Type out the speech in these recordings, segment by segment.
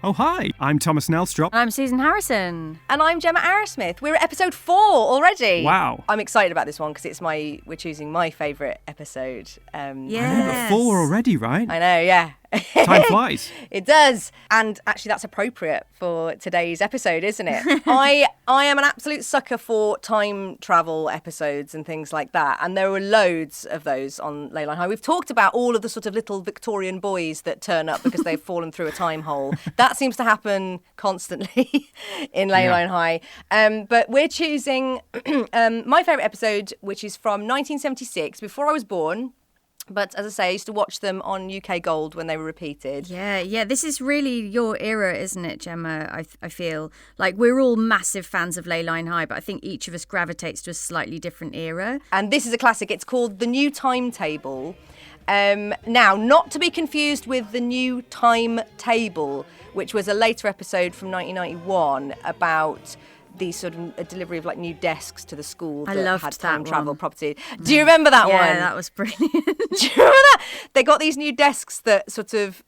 Oh, hi. I'm Thomas Nelstrop. I'm Susan Harrison. And I'm Gemma Arrowsmith. We're at episode 4 already. Wow. I'm excited about this one because we're choosing my favourite episode. Yes. 4 already, right? I know, yeah. Time flies. It does. And actually that's appropriate for today's episode, isn't it? I am an absolute sucker for time travel episodes and things like that. And there were loads of those on Leyline High. We've talked about all of the sort of little Victorian boys that turn up because they've fallen through a time hole. That seems to happen constantly in Leyline High. But we're choosing my favourite episode, which is from 1976, before I was born. But as I say, I used to watch them on UK Gold when they were repeated. Yeah. This is really your era, isn't it, Gemma? I feel like we're all massive fans of Leyline High, but I think each of us gravitates to a slightly different era. And this is a classic. It's called The New Timetable. Now, not to be confused with The New Timetable, which was a later episode from 1991 about the sort of a delivery of like new desks to the school that had time travel property. Do you remember that one? Yeah, that was brilliant. Do you remember that? They got these new desks that sort of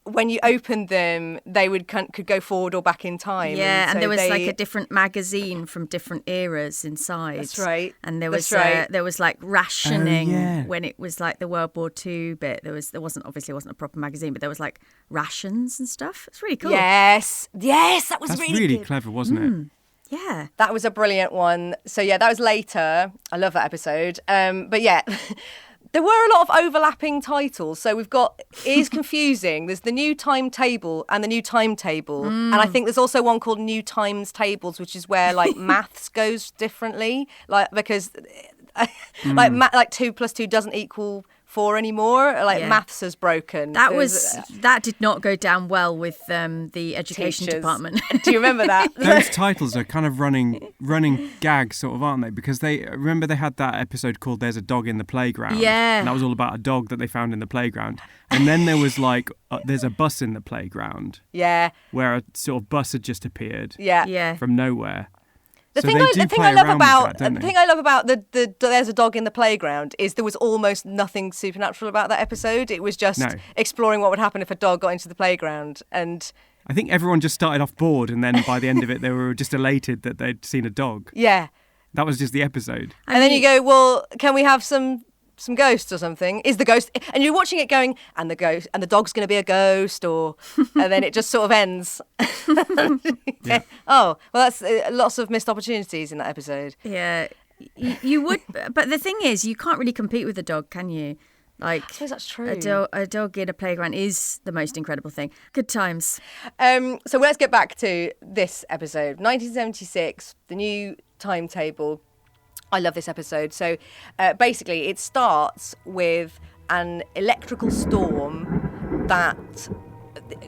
when you opened them, they could go forward or back in time. Yeah, and there was like a different magazine from different eras inside. That's right. And there was like rationing when it was like the World War II bit. There wasn't a proper magazine, but there was like rations and stuff. It's really cool. Yes, that was That's really really good. clever, wasn't it? Yeah. That was a brilliant one. So yeah, that was later. I love that episode. But yeah. There were a lot of overlapping titles. So we've got, it is confusing. There's The New Timetable and The New Timetable. And I think there's also one called New Times Tables, which is where like maths goes differently. Like, because like 2 + 2 doesn't equal 4 anymore. Like maths has broken. That did not go down well with the education teachers. Department. Do you remember that? Those titles are kind of running gags, sort of, aren't they? Because they had that episode called "There's a Dog in the Playground." Yeah, and that was all about a dog that they found in the playground. And then there was like, "There's a bus in the playground." Yeah, where a sort of bus had just appeared. Yeah, from nowhere. The thing I love about the There's a Dog in the Playground is there was almost nothing supernatural about that episode. It was just exploring what would happen if a dog got into the playground. And I think everyone just started off bored, and then by the end of it, they were just elated that they'd seen a dog. Yeah. That was just the episode. And then you go, well, can we have some ghosts or something? Is the ghost, and you're watching it going, and the dog's going to be a ghost, and then it just sort of ends. Yeah. Oh, well, that's lots of missed opportunities in that episode. Yeah, you would, but the thing is, you can't really compete with a dog, can you? Like, I suppose that's true. A dog in a playground is the most incredible thing. Good times. So let's get back to this episode, 1976, The New Timetable. I love this episode. So basically it starts with an electrical storm that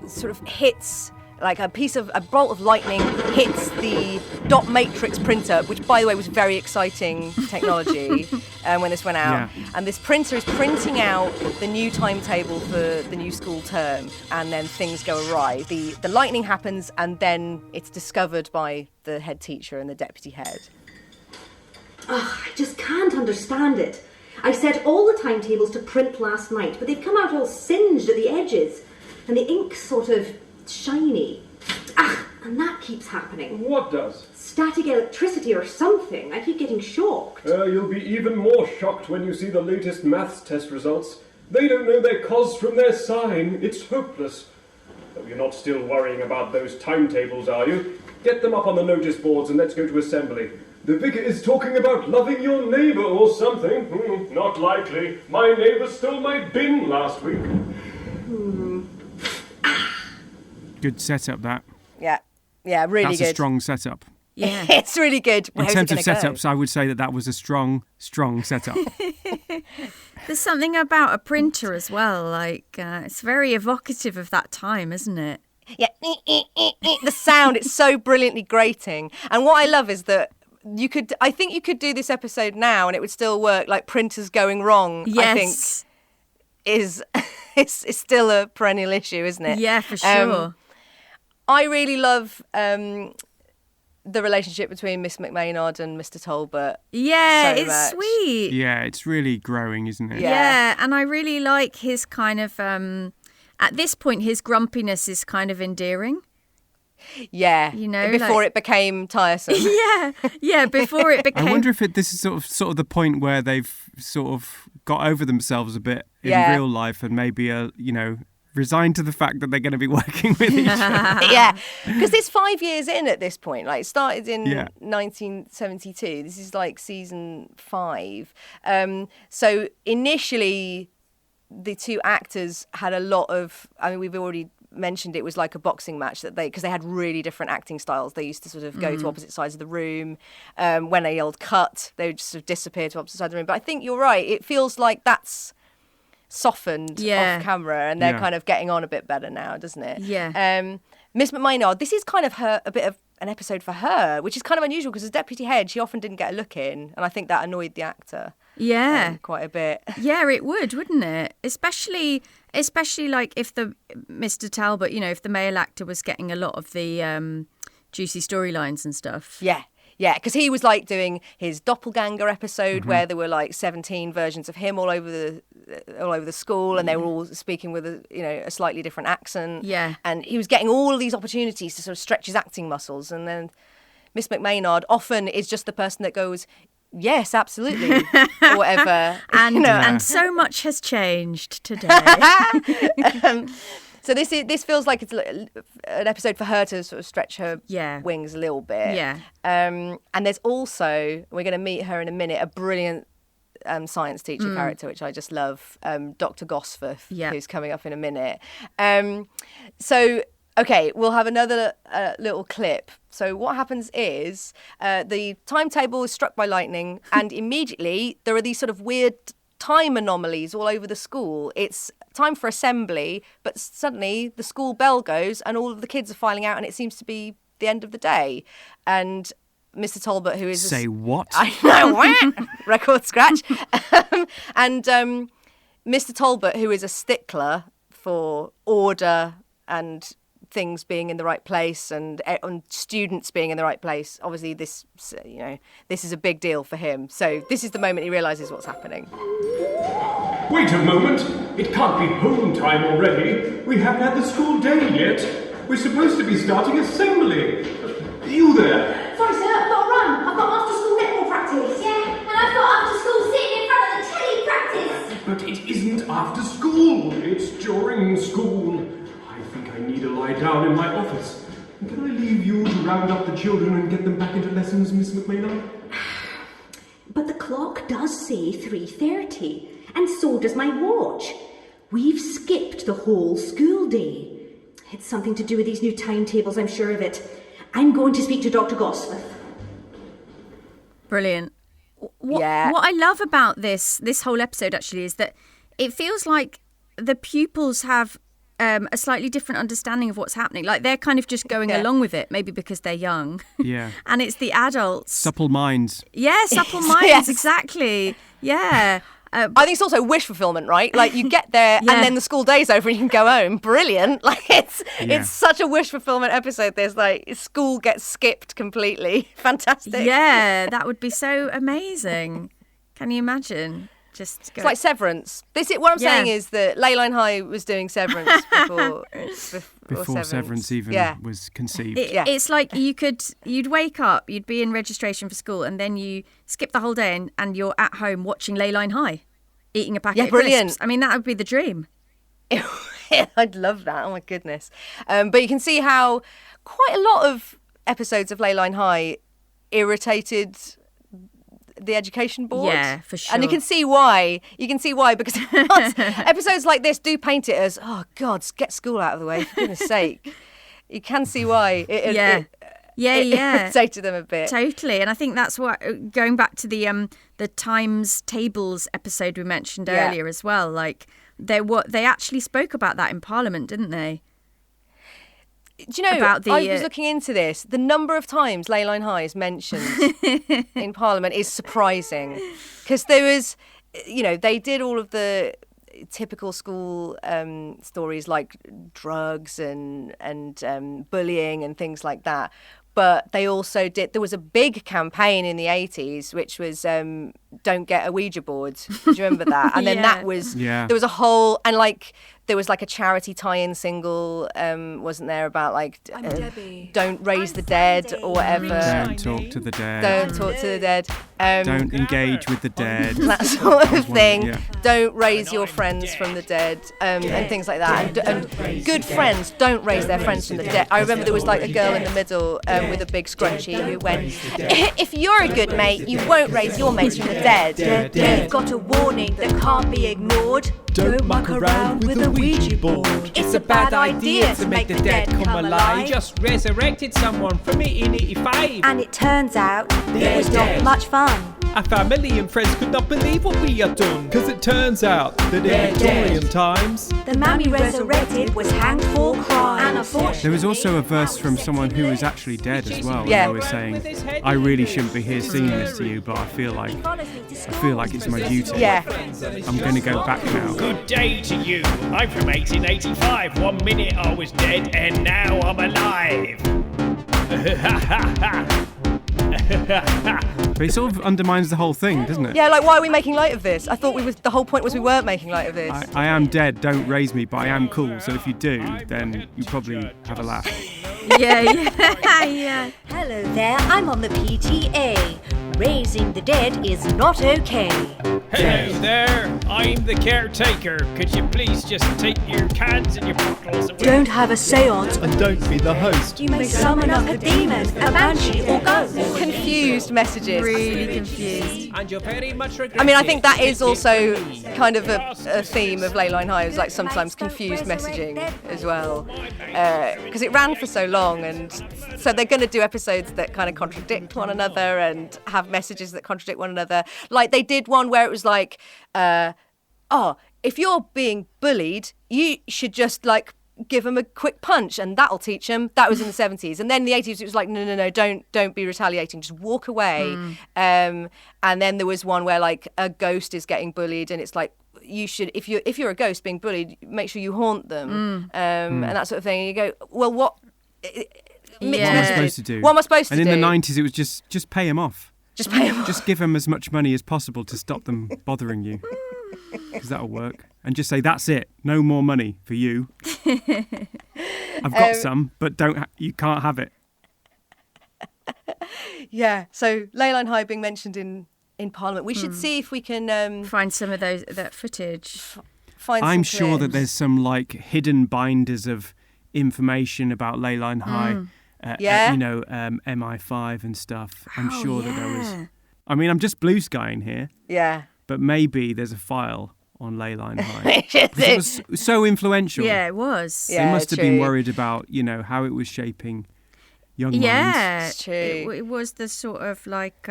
sort of hits, like a bolt of lightning hits the dot matrix printer, which by the way was very exciting technology when this went out. Yeah. And this printer is printing out the new timetable for the new school term, and then things go awry. The lightning happens, and then it's discovered by the head teacher and the deputy head. I just can't understand it. I set all the timetables to print last night, but they've come out all singed at the edges, and the ink's sort of shiny. And that keeps happening. What does? Static electricity or something. I keep getting shocked. You'll be even more shocked when you see the latest maths test results. They don't know their cos from their sine. It's hopeless. Oh, you're not still worrying about those timetables, are you? Get them up on the notice boards and let's go to assembly. The vicar is talking about loving your neighbour or something. Not likely. My neighbour stole my bin last week. Good setup, that. Yeah, really good. That's a strong setup. Yeah. It's really good. In terms of setups, I would say that was a strong setup. There's something about a printer as well. Like, it's very evocative of that time, isn't it? Yeah. The sound, it's so brilliantly grating. And what I love is that I think you could do this episode now and it would still work. Like printers going wrong, yes. I think is it's still a perennial issue, isn't it? Yeah, for sure. I really love the relationship between Miss McMaynard and Mr. Tolbert. Yeah, so it's much. sweet. Yeah, it's really growing, isn't it? Yeah, and I really like his kind of at this point, his grumpiness is kind of endearing. Yeah, before it became tiresome. yeah, before it became. I wonder if this is sort of the point where they've sort of got over themselves a bit in real life and maybe resigned to the fact that they're going to be working with each other. Yeah, because it's 5 years in at this point. Like, it started in 1972. This is like season 5. So initially, the two actors had a lot of. I mean, we've already mentioned it was like a boxing match because they had really different acting styles. They used to sort of go to opposite sides of the room. When they yelled cut, they would just sort of disappear to opposite sides of the room. But I think you're right. It feels like that's softened off camera, and they're kind of getting on a bit better now, doesn't it? Yeah. Miss McMaynard, this is kind of a bit of an episode for her, which is kind of unusual because as deputy head, she often didn't get a look in, and I think that annoyed the actor. Yeah, quite a bit. Yeah, it would, wouldn't it? Especially like if the Mr. Talbot, if the male actor was getting a lot of the juicy storylines and stuff. Yeah, because he was like doing his doppelganger episode where there were like 17 versions of him all over the school, and they were all speaking with a slightly different accent. Yeah, and he was getting all of these opportunities to sort of stretch his acting muscles, and then Miss McMaynard often is just the person that goes, yes, absolutely, or whatever. And so much has changed today. So this feels like it's an episode for her to sort of stretch her wings a little bit. Yeah. And there's also, we're going to meet her in a minute, a brilliant science teacher character, which I just love, Dr. Gosforth, who's coming up in a minute. So, okay, we'll have another little clip. So what happens is the timetable is struck by lightning, and immediately there are these sort of weird time anomalies all over the school. It's time for assembly, but suddenly the school bell goes and all of the kids are filing out, and it seems to be the end of the day. And Mr. Talbot, who is... Say what? I know, record scratch. And Mr. Talbot, who is a stickler for order and things being in the right place and students being in the right place. Obviously, this is a big deal for him. So this is the moment he realises what's happening. Wait a moment. It can't be home time already. We haven't had the school day yet. We're supposed to be starting assembly. You there? Sorry, sir, I've got to run. I've got after school netball practice. Yeah, and I've got after school sitting in front of the telly practice. But it isn't after school. It's during school. I think I need to lie down in my office. Can I leave you to round up the children and get them back into lessons, Miss McMaynard? But the clock does say 3:30, and so does my watch. We've skipped the whole school day. It's something to do with these new timetables, I'm sure of it. I'm going to speak to Dr. Gosforth. Brilliant. What I love about this whole episode actually is that it feels like the pupils have a slightly different understanding of what's happening. Like they're kind of just going along with it, maybe because they're young. Yeah. And it's the adults. Supple minds. Yeah, supple minds, yes. Exactly. Yeah. I think it's also wish fulfillment, right? Like you get there and then the school day's over and you can go home. Brilliant. Like it's such a wish fulfillment episode. There's like school gets skipped completely. Fantastic. Yeah, that would be so amazing. Can you imagine? It's like Severance. What I'm saying is that Leyline High was doing Severance before Severance even was conceived. It's like you'd wake up, you'd be in registration for school, and then you skip the whole day and you're at home watching Leyline High, eating a packet of crisps. I mean, that would be the dream. I'd love that. Oh my goodness. But you can see how quite a lot of episodes of Leyline High irritated the education board. Yeah, for sure. And you can see why. Because episodes like this do paint it as, oh God, get school out of the way, for goodness sake. You can see why it irritated them a bit. Totally. And I think that's what, going back to the timetables episode we mentioned earlier as well, like they actually spoke about that in Parliament, didn't they? Do you know, I was looking into this. The number of times Leyline High is mentioned in Parliament is surprising. Because there was, they did all of the typical school stories like drugs and bullying and things like that. But they also there was a big campaign in the 80s, which was don't get a Ouija board. Do you remember that? And then that was there was a whole, and like there was like a charity tie-in single, wasn't there, about like don't raise the dead or whatever. Don't talk to the dead. Don't talk to the dead. Don't engage with the dead. That sort of thing. Don't raise your friends from the dead, and things like that. And good friends don't raise their friends from the dead. I remember there was like a girl in the middle with a big scrunchie who went, if you're a good mate, you won't raise your mates from the dead. You've got a warning that can't be ignored. Don't muck around with a Ouija board. It's a bad idea to make the dead come alive. Just resurrected someone from 1885. And it turns out it was not much fun. Our family and friends could not believe what we had done, because it turns out that in Victorian times, the man we resurrected was hanged for crime. And unfortunately, there was also a verse from someone who was actually dead as well. Yeah. They were saying, I really shouldn't be here singing this to you, but I feel like it's my duty. Yeah. I'm going to go back now. Good day to you. I'm from 1885. 1 minute I was dead and now I'm alive. But it sort of undermines the whole thing, doesn't it? Yeah, like, why are we making light of this? I thought the whole point was we weren't making light of this. I am dead, don't raise me, but I am cool. So if you do, then you probably have a laugh. Yeah. Hello there, I'm on the PTA. Raising the dead is not okay. Hello there, I'm the caretaker. Could you please just take your cans and your bottles away? Don't have a seance. and don't be the host. You may summon up a demon, a banshee or ghost. Confused messages. Really confused. And you're very much regretted. I mean, I think that is also kind of a theme of Leyline High, is like sometimes confused messaging as well. Because it ran for so long, and so they're going to do episodes that kind of contradict one another and have messages that contradict one another. Like they did one where it was like, if you're being bullied, you should just like give them a quick punch and that'll teach them. That was in the 70s. And then in the 80s it was like, no, don't be retaliating, just walk away. And then there was one where like a ghost is getting bullied and it's like, you should, if you're a ghost being bullied, make sure you haunt them. And that sort of thing. And you go, well, what am I supposed to do? What am I supposed to do? And in the 90s it was just pay them off. Just pay them off. Just give them as much money as possible to stop them bothering you. Because that'll work. And just say, that's it. No more money for you. I've got some, but you can't have it. Yeah. So Leyline High being mentioned in Parliament. We should see if we can find some of that footage. I'm sure that there's some like hidden binders of information about Leyline High. MI5 and stuff. I'm sure that there was. I mean, I'm just blue skying here. Yeah. But maybe there's a file on Leyline High. It was so influential. Yeah, it was. They must have been worried about, how it was shaping young minds. Yeah, it's true. It was the sort of like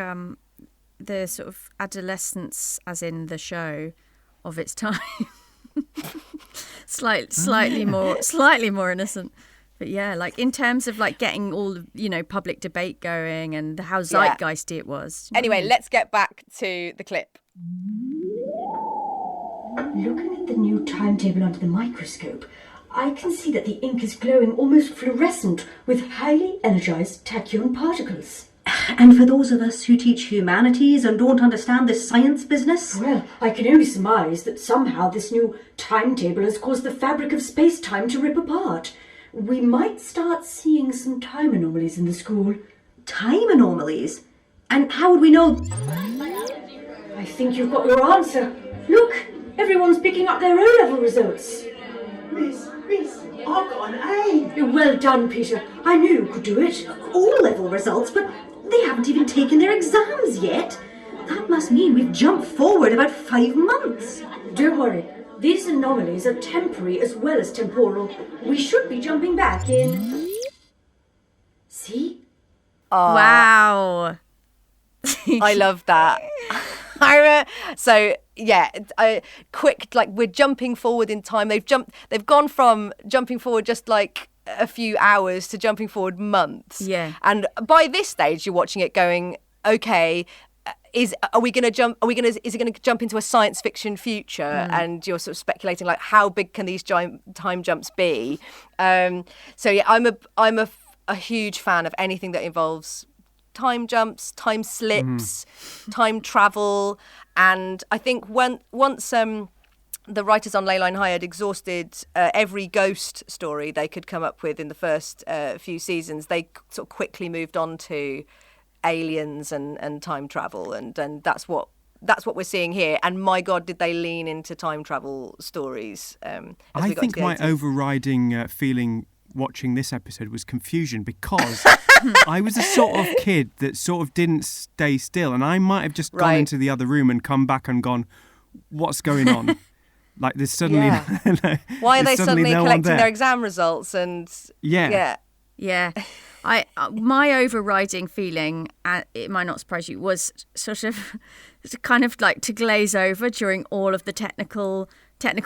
the sort of adolescence, as in the show, of its time. slightly more innocent. But yeah, like in terms of like getting all public debate going and how zeitgeisty it was. Anyway, let's get back to the clip. Looking at the new timetable under the microscope, I can see that the ink is glowing almost fluorescent with highly energized tachyon particles. And for those of us who teach humanities and don't understand this science business? Well, I can only surmise that somehow this new timetable has caused the fabric of space-time to rip apart. We might start seeing some time anomalies in the school. Time anomalies? And how would we know? I think you've got your answer. Look, everyone's picking up their O-level results. Miss, I've got an A. Well done, Peter. I knew you could do it. O-level results? But they haven't even taken their exams yet. That must mean we've jumped forward about 5 months. Don't worry. These anomalies are temporary as well as temporal. We should be jumping back in... See? Oh, wow. I love that. So yeah, quick, like we're jumping forward in time. They've gone from jumping forward just like a few hours to jumping forward months. Yeah. And by this stage, you're watching it going, okay, is it going to jump into a science fiction future? And you're sort of speculating like how big can these giant time jumps be? So yeah, I'm a huge fan of anything that involves time jumps, time slips, time travel, and I think once the writers on Leyline High had exhausted every ghost story they could come up with in the first few seasons, they sort of quickly moved on to aliens and time travel, and that's what we're seeing here. And my God, did they lean into time travel stories? I think my overriding feeling watching this episode was confusion, because I was a sort of kid that sort of didn't stay still, and I might have just gone into the other room and come back and gone, what's going on? Like there's suddenly why are they suddenly collecting their exam results? And yeah. My overriding feeling, it might not surprise you, was sort of kind of like to glaze over during all of the technical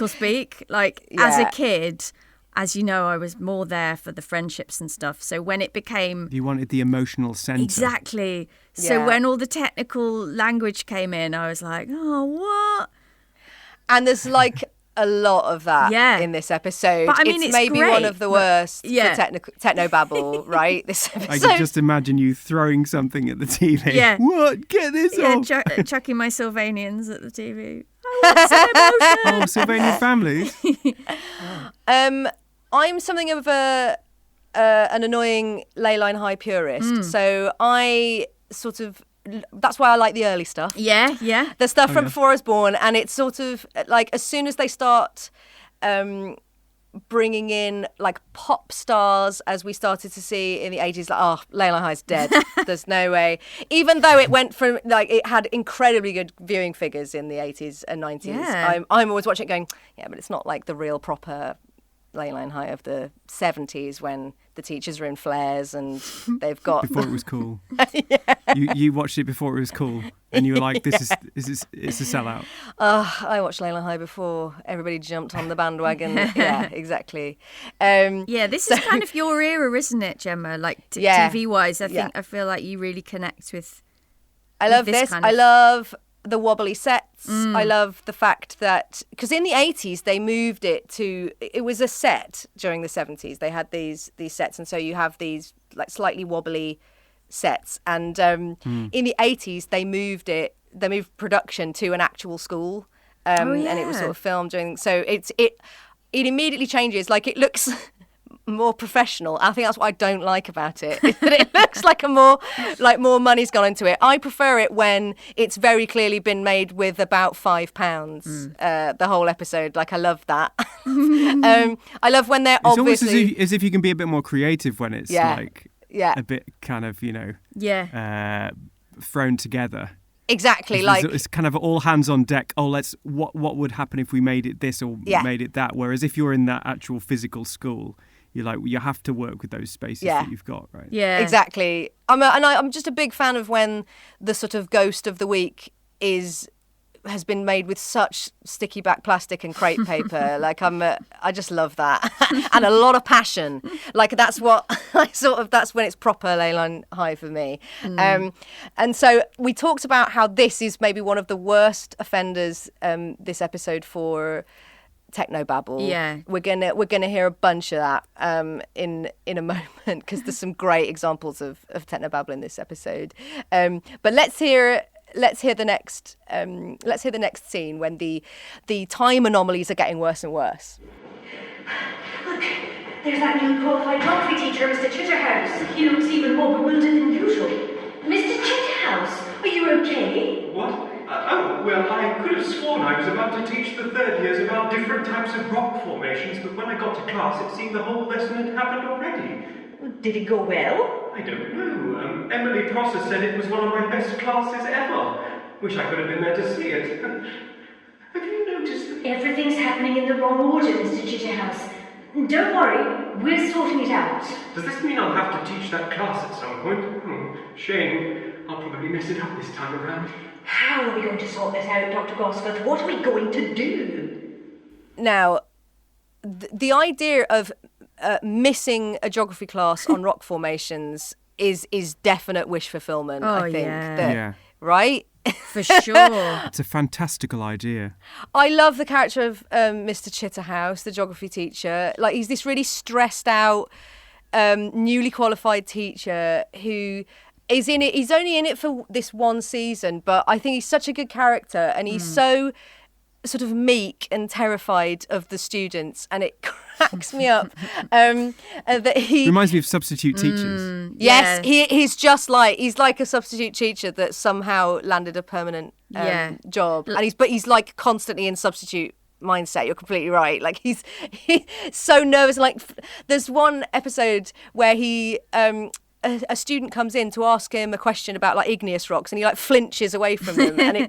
speak. Like as a kid, as you know, I was more there for the friendships and stuff. So when it became... You wanted the emotional centre. Exactly. So when all the technical language came in, I was like, oh, what? And there's like a lot of that in this episode. But I mean, it's maybe great, one of the worst for technobabble, right? This episode. I can just imagine you throwing something at the TV. Yeah. What? Get this off. Chucking my Sylvanians at the TV. I want some emotion. Sylvanian families. I'm something of an annoying Leyline High purist. So I sort of... That's why I like the early stuff. Yeah. The stuff from before I was born. And it's sort of like as soon as they start bringing in like pop stars, as we started to see in the 80s, like, oh, Leyline High's dead. There's no way. Even though it went from, like, it had incredibly good viewing figures in the 80s and 90s. Yeah. I'm always watching it going, yeah, but it's not like the real proper Leyline High of the 70s when the teachers are in flares and they've got... Before it was cool. You watched it before it was cool and you were like, it's a sellout. I watched Leyline High before everybody jumped on the bandwagon. Yeah, exactly. This is kind of your era, isn't it, Gemma? Like TV-wise, I feel like you really connect with... I love this. I love the wobbly sets. I love the fact that, because in the 80s they moved it to, it was a set during the 70s. They had these sets, and so you have these like slightly wobbly sets. And in the 80s they moved production to an actual school, and it was sort of filmed during. So it immediately changes. Like it looks more professional. I think that's what I don't like about it. Is that it looks like more money's gone into it. I prefer it when it's very clearly been made with about £5. The whole episode, like I love that. I love when they're obviously. It's almost as if you can be a bit more creative when it's a bit kind of thrown together. Exactly, it's kind of all hands on deck. Oh, what would happen if we made it this or made it that? Whereas if you're in that actual physical school, you're like, you have to work with those spaces that you've got, right? Yeah, exactly. I'm just a big fan of when the sort of ghost of the week has been made with such sticky back plastic and crepe paper. Like I just love that, and a lot of passion. Like that's what that's when it's proper Leyline High for me. And so we talked about how this is maybe one of the worst offenders this episode for technobabble. Yeah, we're gonna hear a bunch of that in a moment, because there's some great examples of technobabble in this episode. But let's hear the next scene when the time anomalies are getting worse and worse. Look, there's that new qualified geography teacher, Mr. Chitterhouse. He looks even more bewildered than usual. Mr. Chitterhouse, are you okay? What? Well, I could have sworn I was about to teach the third years about different types of rock formations, but when I got to class, it seemed the whole lesson had happened already. Did it go well? I don't know. Emily Prosser said it was one of my best classes ever. Wish I could have been there to see it. Have you noticed that... Everything's happening in the wrong order, Mr. Chitterhouse. Don't worry, we're sorting it out. Does this mean I'll have to teach that class at some point? Shame. I'll probably mess it up this time around. How are we going to sort this out, Dr. Gosford? What are we going to do? Now, the idea of missing a geography class on rock formations is definite wish fulfillment. I think. Right? For sure. It's a fantastical idea. I love the character of Mr. Chitterhouse, the geography teacher. Like, he's this really stressed out, newly qualified teacher who is in it. He's only in it for this one season, but I think he's such a good character, and he's so sort of meek and terrified of the students, and it cracks me up that he reminds me of substitute teachers. Yes, he's like a substitute teacher that somehow landed a permanent job, and he's like constantly in substitute mindset. You're completely right. Like he's so nervous. Like there's one episode where he a student comes in to ask him a question about like igneous rocks, and he like flinches away from them. And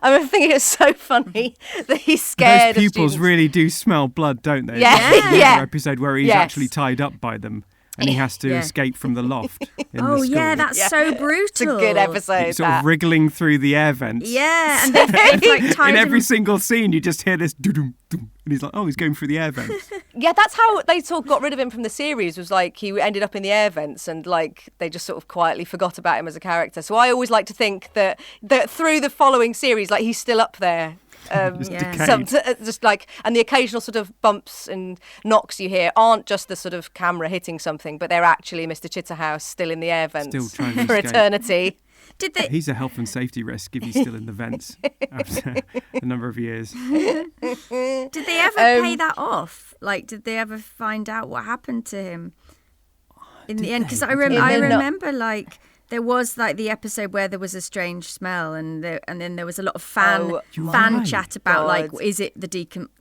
I'm thinking it's so funny that he's scared. Those pupils really do smell blood, don't they? Yeah. There's another episode where he's actually tied up by them, and he has to escape from the loft in the school. That's so brutal. It's a good episode. He's sort of wriggling through the air vents. Yeah, and they've like tied in every him. single scene, you just hear this doo-doo, doo, and he's like, oh, he's going through the air vents. Yeah, that's how they sort of got rid of him from the series, was like he ended up in the air vents, and like they just sort of quietly forgot about him as a character. So I always like to think that through the following series, like he's still up there. Just like, and the occasional sort of bumps and knocks you hear aren't just the sort of camera hitting something, but they're actually Mr. Chitterhouse still in the air vents still trying to for escape. Eternity. He's a health and safety risk if he's still in the vents after a number of years. Did they ever pay that off? Like, did they ever find out what happened to him in the end? Because I remember like there was like the episode where there was a strange smell, and then there was a lot of fan chat about like, is it the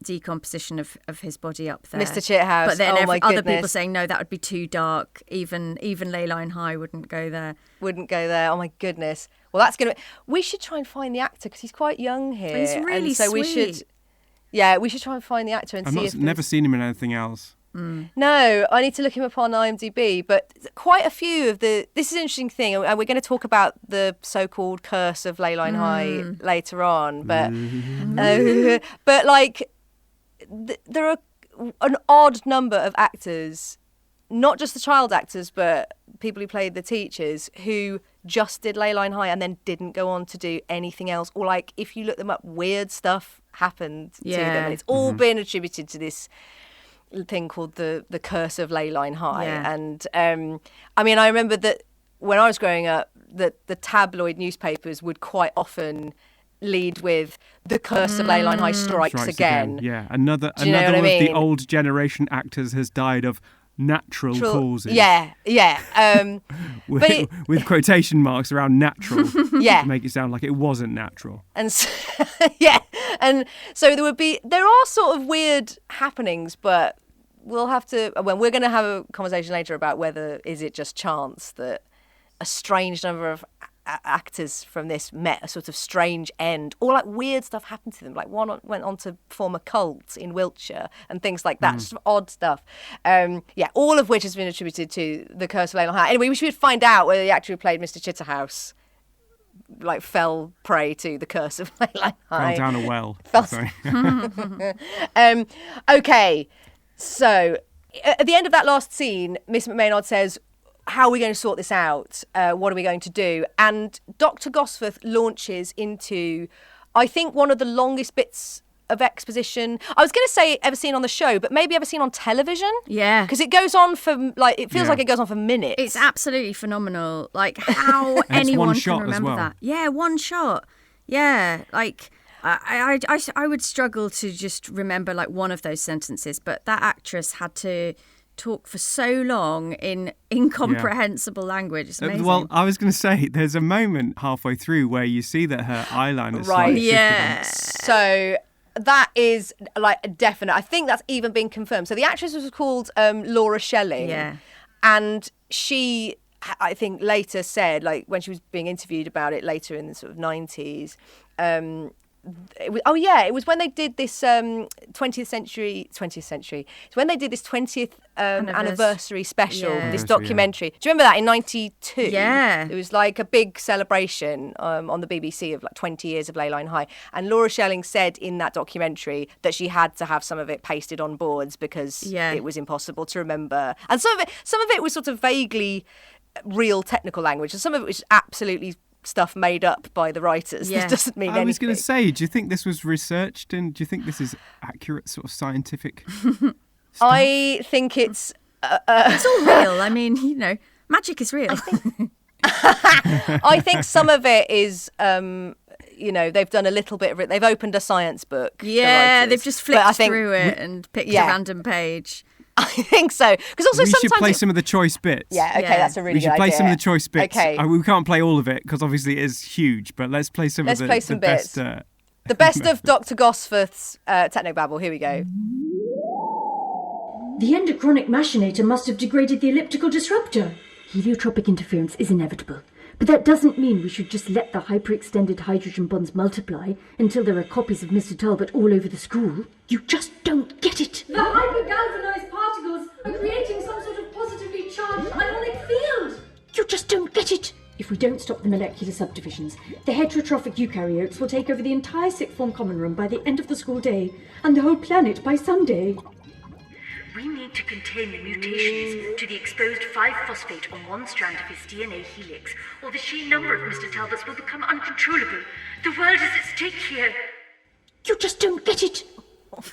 decomposition of his body up there, Mr. Chitterhouse? But then other people saying no, that would be too dark. Even Leyline High wouldn't go there. Oh my goodness. Well, we should try and find the actor, because he's quite young here. He's really so sweet. We should try and find the actor and see if never seen him in anything else. No, I need to look him up on IMDb, but quite a few of this is an interesting thing, and we're going to talk about the so-called curse of Leyline High later on, but but like there are an odd number of actors, not just the child actors, but people who played the teachers, who just did Leyline High and then didn't go on to do anything else, or like if you look them up, weird stuff happened to them, and it's all been attributed to this thing called the curse of Leyline High. And I mean, I remember that when I was growing up, that the tabloid newspapers would quite often lead with the curse of Leyline High strikes again. Yeah, another of the old generation actors has died of natural causes. With quotation marks around natural. To make it sound like it wasn't natural. And so, and so there are sort of weird happenings, but we're going to have a conversation later about whether is it just chance that a strange number of actors from this met a sort of strange end, or like weird stuff happened to them, like one went on to form a cult in Wiltshire and things like that. Just odd stuff. All of which has been attributed to the curse of Leyline High. Anyway, we should find out whether the actor who played Mr. Chitterhouse like fell prey to the curse of Leyline High. Fell down a well. Okay, so at the end of that last scene, Miss McMaynard says, how are we going to sort this out? What are we going to do? And Dr. Gosforth launches into, I think, one of the longest bits of exposition. I was going to say ever seen on the show, but maybe ever seen on television. Yeah. Because it goes on for, like, it feels like it goes on for minutes. It's absolutely phenomenal. Like, how anyone can remember that. Yeah, one shot. Yeah, like, I would struggle to just remember, like, one of those sentences, but that actress had to talk for so long in incomprehensible language. It's amazing. Well, I was going to say, there's a moment halfway through where you see that her eyeliner is slightly shifted. So that is like definite. I think that's even been confirmed. So the actress was called Laura Schelling. Yeah. And she, I think, later said, like when she was being interviewed about it later in the sort of 90s, it was when they did this 20th century. It's when they did this 20th anniversary special, this documentary. Do you remember that in 92? Yeah. It was like a big celebration on the BBC of like 20 years of Leyline High. And Laura Schelling said in that documentary that she had to have some of it pasted on boards because it was impossible to remember. And some of it was sort of vaguely real technical language, and some of it was absolutely stuff made up by the writers. This doesn't mean anything. I was going to say, do you think this was researched, and do you think this is accurate sort of scientific stuff? I think it's it's all real. I mean, magic is real. I think some of it is, they've done a little bit of it. They've opened a science book. Yeah, they've just flipped through it and picked a random page. I think so. Because also we should play some of the choice bits. Yeah, okay, that's a really good idea. We should play some of the choice bits. Okay. We can't play all of it because obviously it is huge, but let's play some of the bits. best. The best of Dr. Gosforth's technobabble. Here we go. The endochronic machinator must have degraded the elliptical disruptor. Heliotropic interference is inevitable. But that doesn't mean we should just let the hyperextended hydrogen bonds multiply until there are copies of Mr. Talbot all over the school. You just don't get it. The hypergalvanized particles are creating some sort of positively charged ionic field. You just don't get it. If we don't stop the molecular subdivisions, the heterotrophic eukaryotes will take over the entire sixth form common room by the end of the school day, and the whole planet by Sunday. We need to contain the mutations to the exposed 5-phosphate on one strand of his DNA helix, or the sheer number of Mr. Talbots will become uncontrollable. The world is at stake here. You just don't get it.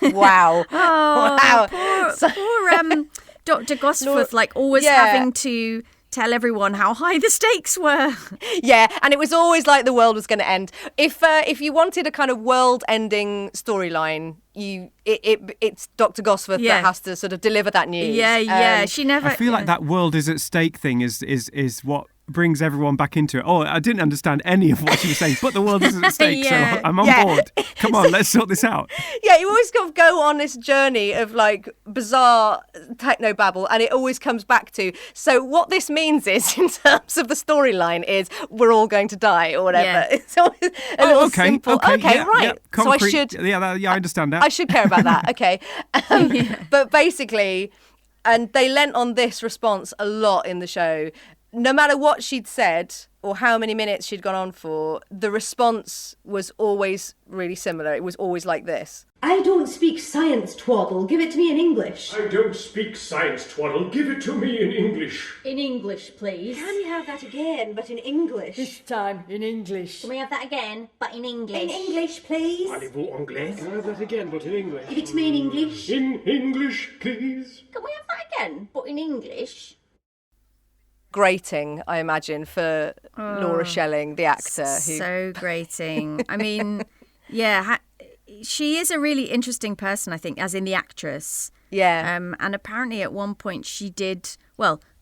Wow. Wow. Poor Dr. Gosforth, always having to tell everyone how high the stakes were. Yeah, and it was always like the world was going to end. If you wanted a kind of world-ending storyline, it's Dr. Gosforth that has to sort of deliver that news. Yeah, she never. I feel like that world is at stake thing is what brings everyone back into it. Oh, I didn't understand any of what she was saying, but the world is at stake, so I'm on board. Come on, let's sort this out. Yeah, you always kind of go on this journey of bizarre technobabble, and it always comes back to, so what this means is, in terms of the storyline, is we're all going to die or whatever. Yeah. It's always a little simple. Okay, yeah, right. Yeah, so I should. I understand that. I should care about that. Okay. But basically, and they lent on this response a lot in the show. No matter what she'd said or how many minutes she'd gone on for, the response was always really similar. It was always like this. I don't speak science, Twaddle. Give it to me in English. I don't speak science, Twaddle. Give it to me in English. In English, please. Can we have that again, but in English? This time in English. Can we have that again, but in English? In English, please. Parlez-vous anglais? Can I have that again, but in English? Give it to me in English. In English, please. Can we have that again, but in English? Grating, I imagine, for Laura Schelling, the actor. So grating. I mean, she is a really interesting person, I think, as in the actress. Yeah. And apparently at one point she did,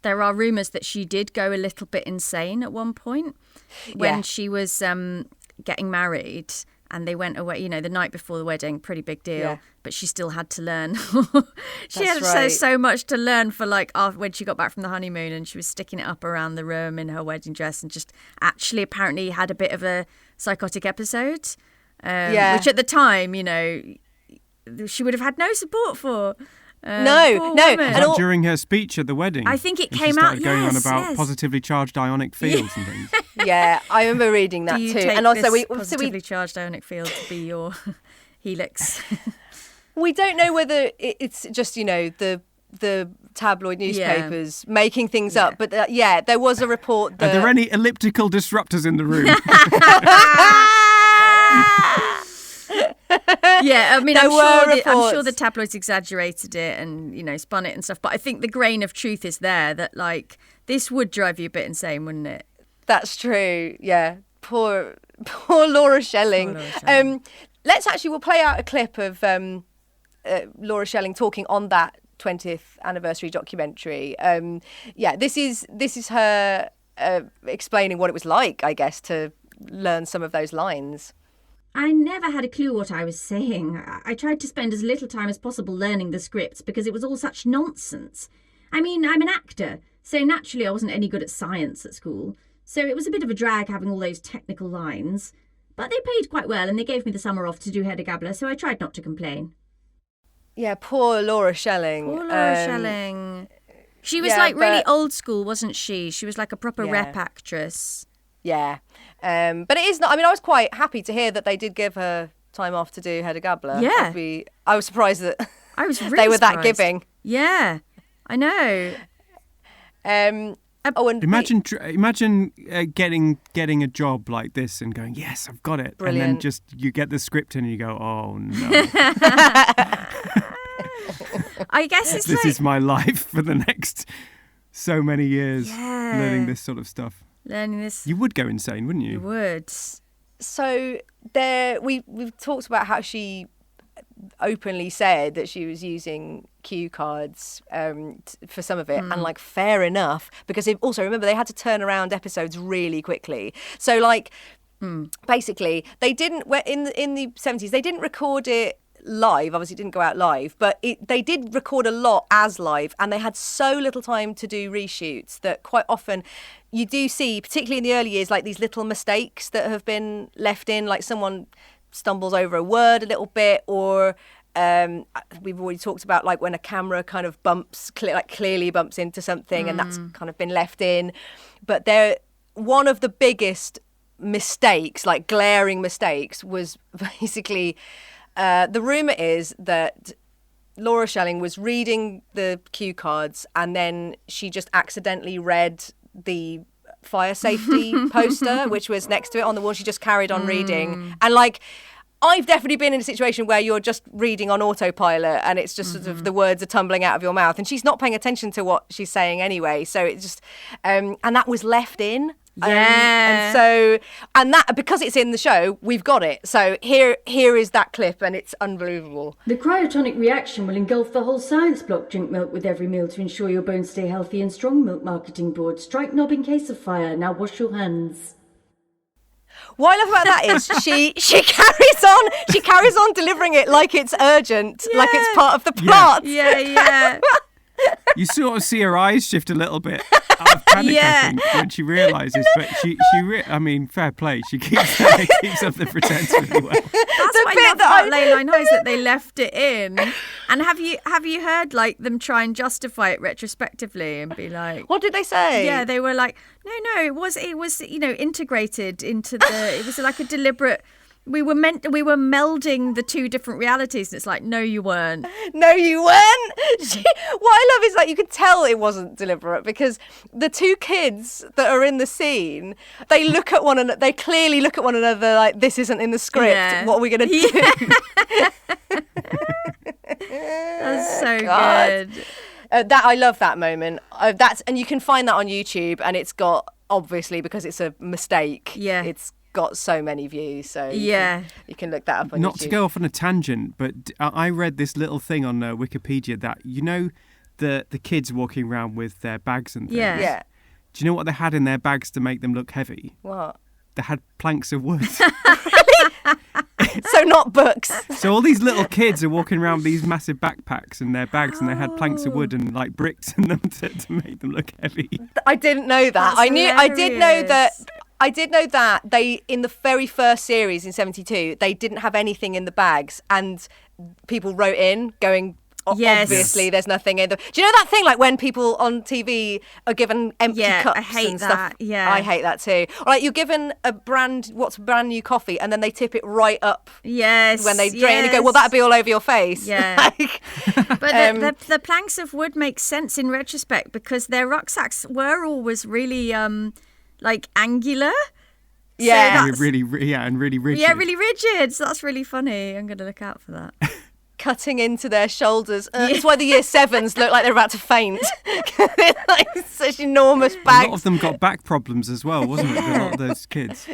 there are rumours that she did go a little bit insane at one point when she was getting married. And they went away, the night before the wedding, pretty big deal. Yeah. But she still had to learn. She had so much to learn for when she got back from the honeymoon, and she was sticking it up around the room in her wedding dress, and just actually apparently had a bit of a psychotic episode. Which at the time, she would have had no support for. No. And during her speech at the wedding, I think it she came started out going on about positively charged ionic fields and things. Yeah, I remember reading that too. And also, this positively charged ionic field to be your helix. We don't know whether it's just the tabloid newspapers making things up, but there was a report that. Are there any elliptical disruptors in the room? Yeah, I mean, I'm sure the tabloids exaggerated it and, spun it and stuff. But I think the grain of truth is there that, this would drive you a bit insane, wouldn't it? That's true. Yeah. Poor Laura Schelling. We'll play out a clip of Laura Schelling talking on that 20th anniversary documentary. This is her explaining what it was like, I guess, to learn some of those lines. I never had a clue what I was saying. I tried to spend as little time as possible learning the scripts because it was all such nonsense. I mean, I'm an actor, so naturally I wasn't any good at science at school. So it was a bit of a drag having all those technical lines. But they paid quite well and they gave me the summer off to do Hedda Gabler, so I tried not to complain. Yeah, poor Laura Schelling. Poor Laura Schelling. She was really old school, wasn't she? She was like a proper rep actress. Yeah. But it is not. I mean, I was quite happy to hear that they did give her time off to do Hedda Gabler. Yeah. I was surprised that I was really they were surprised. that giving. Yeah, I know. And imagine getting a job like this and going, yes, I've got it. Brilliant. And then just you get the script in and you go, oh no. I guess it's this is my life for the next so many years, learning this sort of stuff. learning this. You would go insane, wouldn't you? You would. So we've talked about how she openly said that she was using cue cards for some of it, and like fair enough, because also remember they had to turn around episodes really quickly. So like basically they didn't in the 70s they didn't record it live. Obviously it didn't go out live, but they did record a lot as live, and they had so little time to do reshoots that quite often you do see, particularly in the early years, like these little mistakes that have been left in, like someone stumbles over a word a little bit, or we've already talked about like when a camera kind of clearly bumps into something, and that's kind of been left in. But one of the biggest mistakes, like glaring mistakes, was basically the rumour is that Laura Schelling was reading the cue cards, and then she just accidentally read the fire safety poster, which was next to it on the wall. She just carried on reading. And like, I've definitely been in a situation where you're just reading on autopilot and it's just sort of the words are tumbling out of your mouth and she's not paying attention to what she's saying anyway. So it's just, and that was left in. And that, because it's in the show, we've got it. So here is that clip, and it's unbelievable. The cryotonic reaction will engulf the whole science block. Drink milk with every meal to ensure your bones stay healthy and strong. Milk marketing board. Strike knob in case of fire. Now wash your hands. What I love about that is she carries on delivering it like it's urgent, like it's part of the plot. Yeah. You sort of see her eyes shift a little bit out of panic, I think, when she realises. But I mean, fair play. She keeps up the pretense really well. That's what I love about Leyline High, is that they left it in. And have you heard like them try and justify it retrospectively and be like, what did they say? Yeah, they were like, no, it was integrated into it was like a deliberate. We were melding the two different realities, and it's like, no, you weren't. No, you weren't. What I love is like you could tell it wasn't deliberate, because the two kids that are in the scene, they look at one another. They clearly look at one another like, this isn't in the script. Yeah. What are we going to do? That's so good. I love that moment. And you can find that on YouTube, and it's got, obviously, because it's a mistake. Yeah. It's got so many views, so you can look that up on YouTube. Not to go off on a tangent, but I read this little thing on Wikipedia that, the kids walking around with their bags and things. Yeah. Do you know what they had in their bags to make them look heavy? What? They had planks of wood. So not books. So all these little kids are walking around with these massive backpacks in their bags, and they had planks of wood and like bricks in them to make them look heavy. I didn't know that. I did know that they, in the very first series in 72, they didn't have anything in the bags, and people wrote in going, obviously there's nothing in them. Do you know that thing like when people on TV are given empty cups I hate and that. stuff? Yeah, I hate that too. Or like you're given brand new coffee, and then they tip it right up. Yes. When they drink, and you go, well, that'd be all over your face. Yeah. But the planks of wood make sense in retrospect, because their rucksacks were always really like angular. Yeah. So really rigid. Yeah, really rigid. So that's really funny. I'm going to look out for that. Cutting into their shoulders. That's why the year sevens look like they're about to faint. Like such enormous bags. A lot of them got back problems as well, wasn't it? A lot of those kids.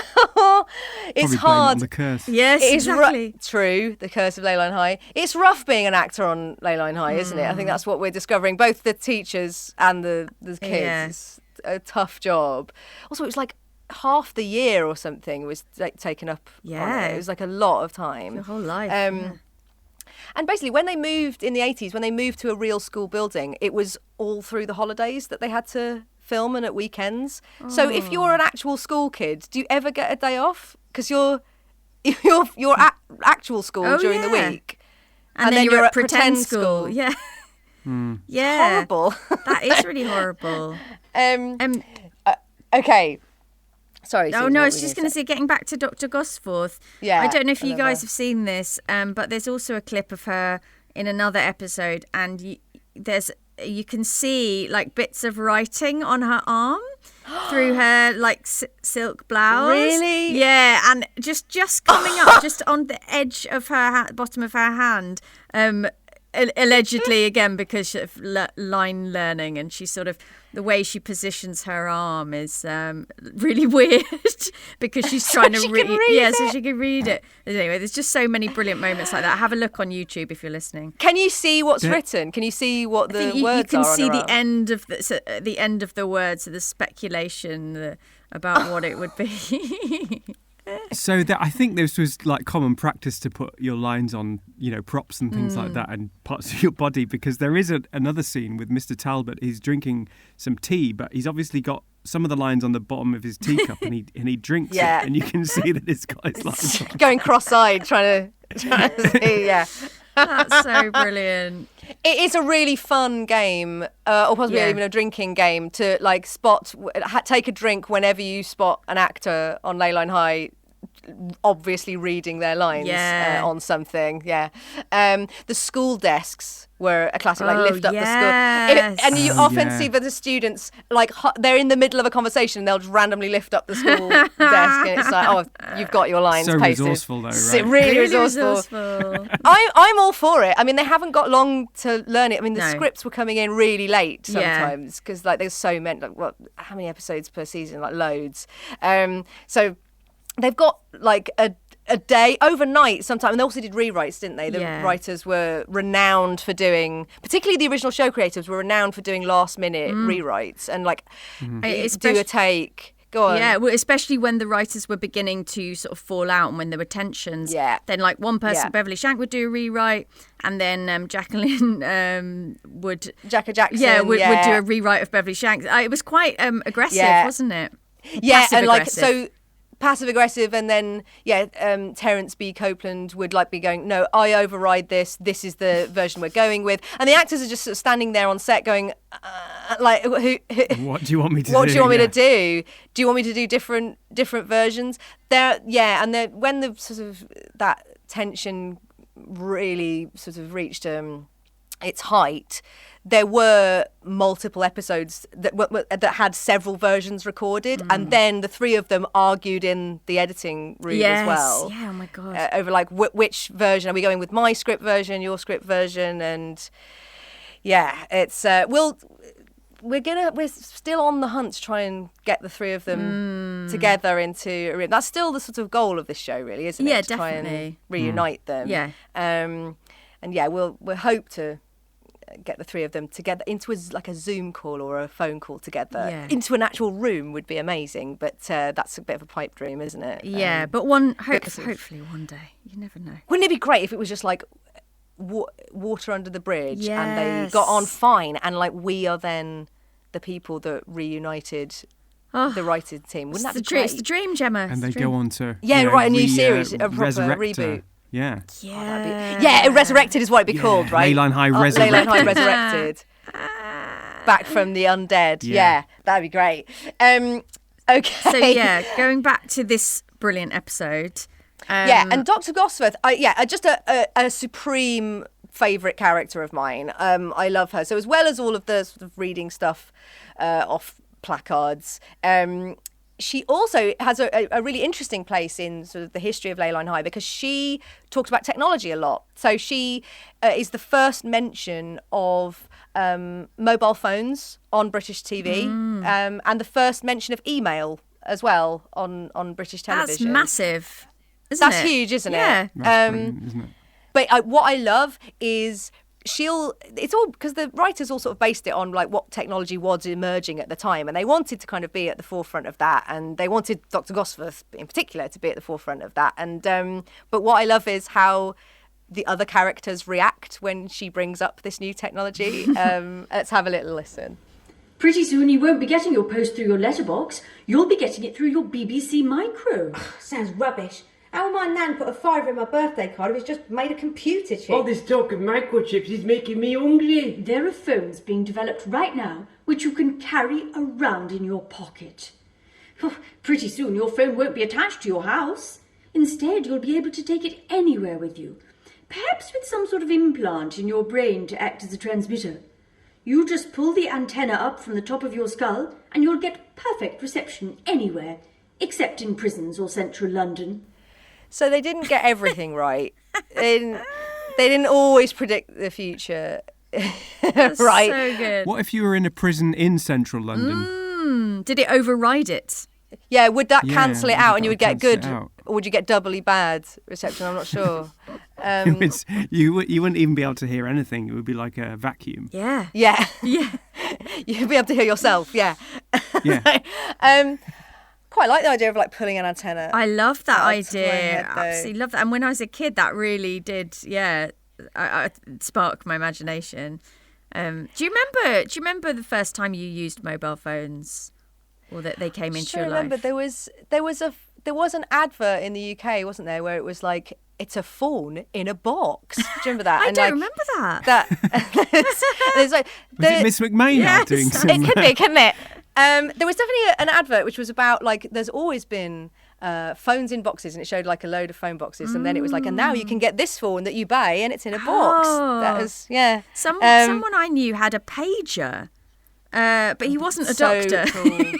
It's hard. Blame it on the curse. Yes, exactly. True, the curse of Leyline High. It's rough being an actor on Leyline High, isn't it? I think that's what we're discovering. Both the teachers and the kids. Yeah. It's a tough job. Also, it was like half the year or something was like taken up on it. It was like a lot of time. Your whole life. And basically when they moved in the 80s, when they moved to a real school building, it was all through the holidays that they had to film and at weekends. So if you're an actual school kid, do you ever get a day off? Because you're at actual school during the week. And then you're at pretend school. Yeah. Yeah. Horrible. That is really horrible. Okay. Sorry. Oh, no, I was just going to say, getting back to Dr. Gosforth. Yeah. I don't know if you guys have seen this, but there's also a clip of her in another episode, and you can see like bits of writing on her arm through her like silk blouse. Really? Yeah, and just coming up, just on the edge of her bottom of her hand. allegedly, again, because of line learning, and she sort of, the way she positions her arm is really weird because she's trying to read. Yeah, so she can read it. Anyway, there's just so many brilliant moments like that. Have a look on YouTube if you're listening. Can you see what's written? Can you see what the words are? You can see the end of the end of the words, so the speculation about what it would be. So I think this was like common practice to put your lines on, props and things like that and parts of your body, because there is another scene with Mr. Talbot. He's drinking some tea, but he's obviously got some of the lines on the bottom of his teacup and he drinks it, and you can see that it's got his lines on. Going cross-eyed, trying to see, yeah. That's so brilliant. It is a really fun game, or possibly even a drinking game, to like take a drink whenever you spot an actor on Leyline High obviously reading their lines on something. The school desks were a classic, like lift up the school. And you often see that the students, like, they're in the middle of a conversation and they'll just randomly lift up the school desk, and it's like, oh, you've got your lines pasted. So resourceful though, right? Really resourceful. I'm all for it. I mean, they haven't got long to learn it. I mean, the scripts were coming in really late sometimes because like there's so many, like, how many episodes per season? Like loads. So they've got like a day overnight sometimes, and they also did rewrites, didn't they? The writers were renowned for doing, particularly the original show creators were renowned for doing last minute rewrites and like do a take. Go on. Yeah, well, especially when the writers were beginning to sort of fall out and when there were tensions. Yeah. Then like one person, Beverly Shank, would do a rewrite, and then Jacqueline would do a rewrite of Beverly Shank. It was quite aggressive, wasn't it? And like so. Passive aggressive, and then Terence B. Copeland would like be going, no, I override this. This is the version we're going with, and the actors are just sort of standing there on set going, like, what do you want me to do? What do you want me to do? Do you want me to do different versions? And when the sort of that tension really sort of reached its height, there were multiple episodes that had several versions recorded, and then the three of them argued in the editing room as well. Yeah, oh my God. Over like which version are we going with? My script version, your script version, and it's we're still on the hunt to try and get the three of them together into a room. That's still the sort of goal of this show, really, isn't it? Yeah, to definitely. try and reunite them. Yeah. We'll hope to get the three of them together into a Zoom call or a phone call together into an actual room would be amazing, but that's a bit of a pipe dream, isn't it? But hopefully one day, you never know. Wouldn't it be great if it was just like water under the bridge and they got on fine, and like we are then the people that reunited the writing team? Wouldn't that be great? It's the dream, Gemma. And they go on to write a new series, a proper reboot. Resurrected is what it'd be called, right? Leyline High Resurrected. Leyline High Resurrected. Back from the undead. Yeah, that'd be great. Okay. So going back to this brilliant episode. And Dr. Gosforth, just a supreme favourite character of mine. I love her. So as well as all of the sort of reading stuff off placards, she also has a really interesting place in sort of the history of Leyline High because she talks about technology a lot. So she is the first mention of mobile phones on British TV and the first mention of email as well on British television. That's massive, isn't it? That's huge, isn't it? Yeah. That's brilliant, isn't it? But what I love is it's all because the writers all sort of based it on like what technology was emerging at the time, and they wanted to kind of be at the forefront of that, and they wanted Dr. Gosforth in particular to be at the forefront of that. And but what I love is how the other characters react when she brings up this new technology. Let's have a little listen. Pretty soon you won't be getting your post through your letterbox. You'll be getting it through your BBC Micro. Sounds rubbish. How will my nan put a fiver in my birthday card if it's just made a computer chip? All this talk of microchips is making me hungry. There are phones being developed right now which you can carry around in your pocket. Pretty soon your phone won't be attached to your house. Instead, you'll be able to take it anywhere with you. Perhaps with some sort of implant in your brain to act as a transmitter. You just pull the antenna up from the top of your skull and you'll get perfect reception anywhere, except in prisons or central London. So they didn't get everything right. They didn't always predict the future. That's right. So good. What if you were in a prison in central London? Did it override it? Yeah, would that cancel it out and you would get good, or would you get doubly bad reception? I'm not sure. You wouldn't even be able to hear anything. It would be like a vacuum. Yeah. Yeah. Yeah. You'd be able to hear yourself, yeah. Yeah. Quite like the idea of like pulling an antenna. I love that idea. Head, Absolutely love that. And when I was a kid, that really did, I spark my imagination. Do you remember the first time you used mobile phones, or that they came into your life? I remember there was an advert in the UK, wasn't there, where it was like, it's a phone in a box. Do you remember that? I don't remember that. There's like, was it Miss McMahon doing something? It could be, couldn't it? There was definitely an advert which was about like, there's always been phones in boxes, and it showed like a load of phone boxes, and then it was like, and now you can get this phone that you buy, and it's in a box. That was Someone I knew had a pager, but he wasn't a doctor. Cool.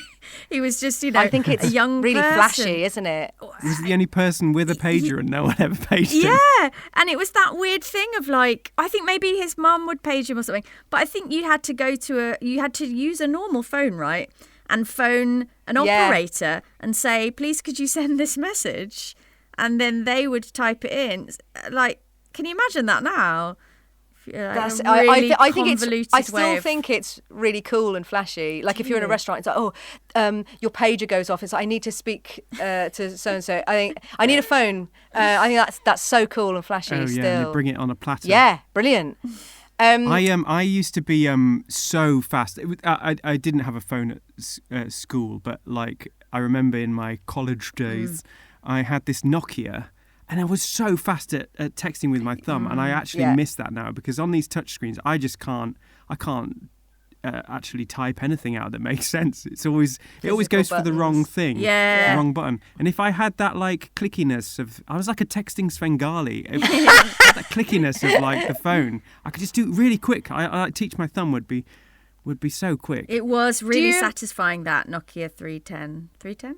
He was just, I think it's a young really person. flashy, isn't it? Was he the only person with a pager and no one ever paged him? Yeah, and it was that weird thing of like, I think maybe his mum would page him or something, but I think you had to use a normal phone, right? And phone an operator and say, please could you send this message? And then they would type it in. Like, can you imagine that now? I think it's really cool and flashy. Like if you're in a restaurant, it's like, your pager goes off. It's like, I need to speak to so and so. I need a phone. I think that's so cool and flashy. Oh yeah, still. and they bring it on a platter. Yeah, brilliant. I used to be so fast. I didn't have a phone at school, but like I remember in my college days, I had this Nokia. And I was so fast at texting with my thumb, and I actually miss that now, because on these touchscreens, I can't actually type anything out that makes sense. It always goes for the wrong thing, the wrong button. And if I had that like clickiness I was like a texting Svengali. That clickiness of like the phone, I could just do it really quick. I teach my thumb would be so quick. It was really satisfying, that Nokia 310. 310?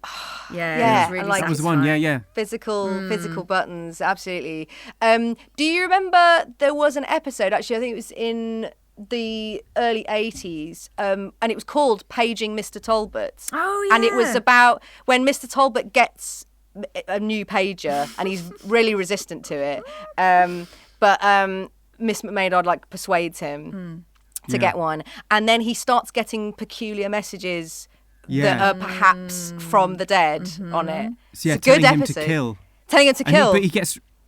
Yeah, it was really like, satisfying. That was one, yeah. Physical buttons, absolutely. Do you remember there was an episode, actually, I think it was in the early 80s, and it was called Paging Mr. Talbot. Oh, yeah. And it was about when Mr. Talbot gets a new pager, and he's really resistant to it. But Miss McMahon like persuades him to get one, and then he starts getting peculiar messages that are perhaps from the dead on it. So, yeah, it's a good telling episode. Him to kill. Telling him to kill.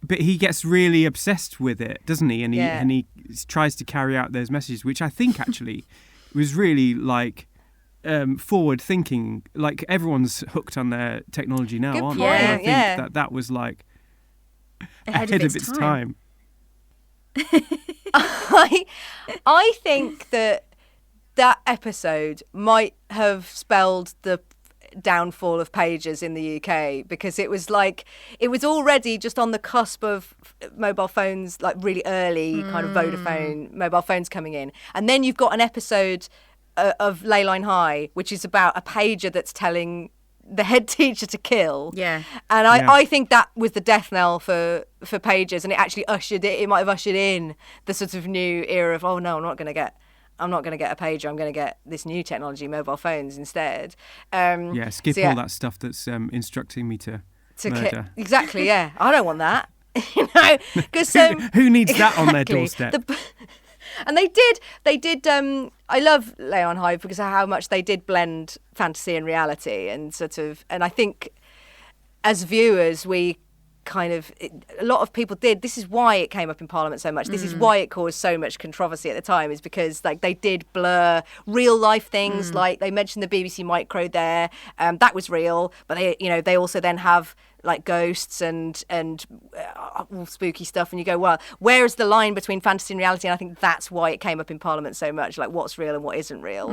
But he gets really obsessed with it, doesn't he? And he tries to carry out those messages, which I think actually was really like forward thinking. Like everyone's hooked on their technology now, aren't they? And I think that was like ahead of its time. I think that episode might have spelled the downfall of pagers in the UK, because it was already just on the cusp of mobile phones, like really early kind of Vodafone mobile phones coming in, and then you've got an episode of Leyline High, which is about a pager that's telling the head teacher to kill. Yeah. And I think that was the death knell for pagers, and it actually it might have ushered in the sort of new era of, oh no, I'm not going to get a pager, I'm going to get this new technology, mobile phones instead. Skip all that stuff that's instructing me to murder. Exactly, yeah. I don't want that. Because who needs that on their doorstep? And they did. I love Leyline High because of how much they did blend fantasy and reality, and and I think as viewers we a lot of people did. This is why it came up in Parliament so much. This is why it caused so much controversy at the time, is because like they did blur real life things. Like they mentioned the BBC Micro there, that was real, but they also then have like ghosts and all spooky stuff, and you go, well, where is the line between fantasy and reality? And I think that's why it came up in Parliament so much, like what's real and what isn't real.